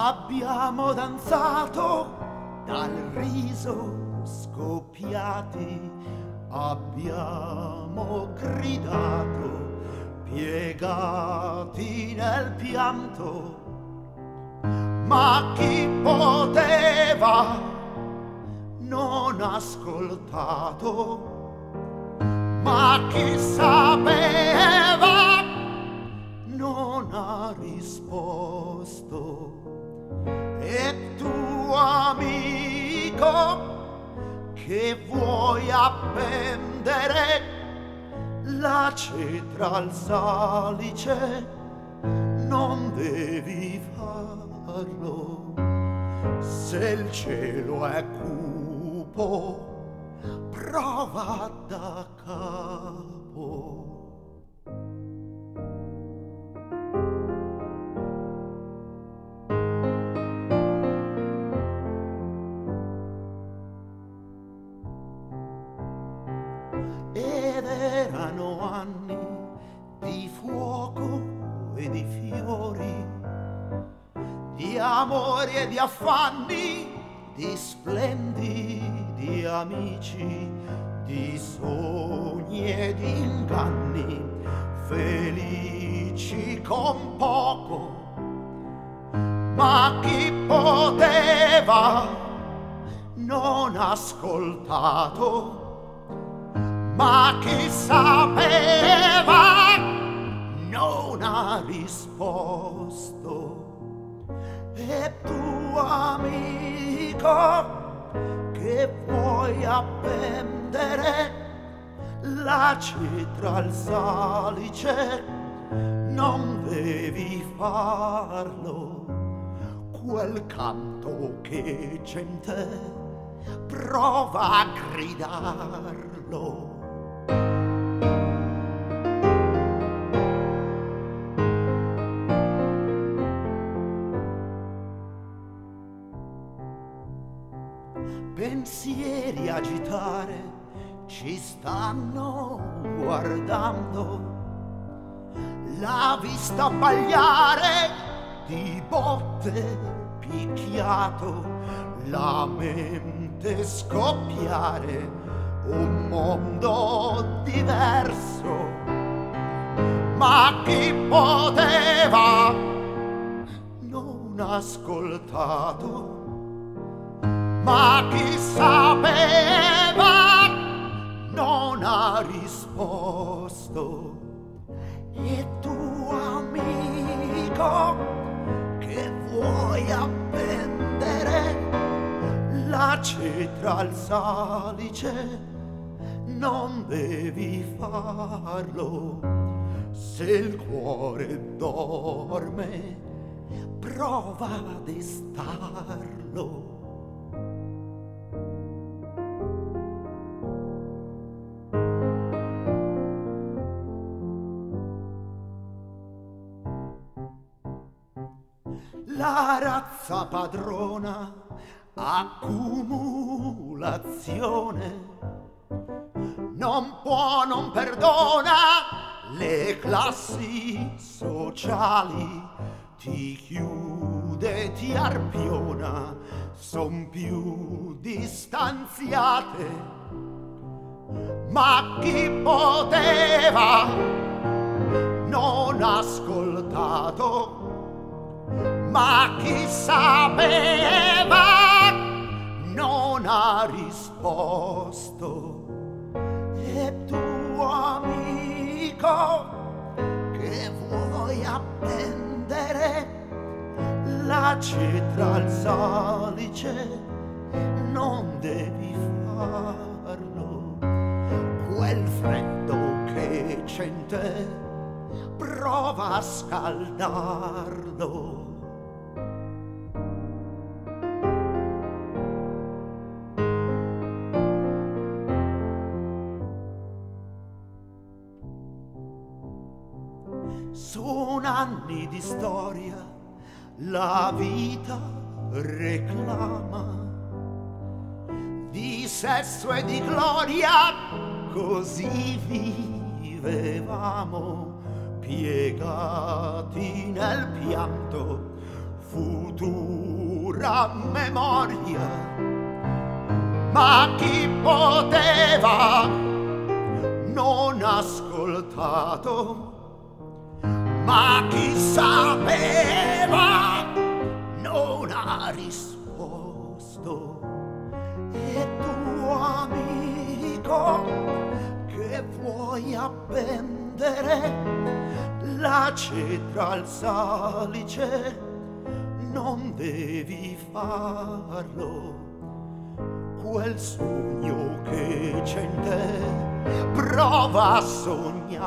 Abbiamo danzato dal riso scoppiati, abbiamo gridato piegati nel pianto, ma chi poteva non ascoltato, ma chi sapeva non ha risposto. E tu, amico, che vuoi appendere la cetra al salice, non devi farlo. Se il cielo è cupo, prova da capo. Ed erano anni di fuoco e di fiori, di amori e di affanni, di splendidi amici, di sogni e di inganni, felici con poco, ma chi poteva non ascoltato, ma chi sapeva non ha risposto. E tu, amico, che vuoi appendere la cetra al salice, non devi farlo. Quel canto che c'è in te, prova a gridarlo. Pensieri agitare ci stanno guardando, la vista abbagliare di botte picchiato, la mente scoppiare un mondo diverso, ma chi poteva non ascoltato, ma chi sapeva non ha risposto. E tu, amico, che vuoi appendere la cetra al salice, non devi farlo. Se il cuore dorme, prova a destarlo. La razza padrona, accumulazione, non può, non perdona le classi sociali, ti chiude, ti arpiona, son più distanziate, ma chi poteva non ascoltato, ma chi sapeva non ha risposto. E tu, amico, che vuoi appendere la cetra al salice, non devi farlo. Quel freddo che c'è in te, prova a scaldarlo. Sono anni di storia, la vita reclama, di sesso e di gloria, così vivevamo, piegati nel pianto, futura memoria, ma chi poteva non ascoltato, ma chi sapeva non ha risposto. E tu, amico, che vuoi appendere la cetra al salice, non devi farlo. Quel sogno che c'è in te, prova a sognarlo.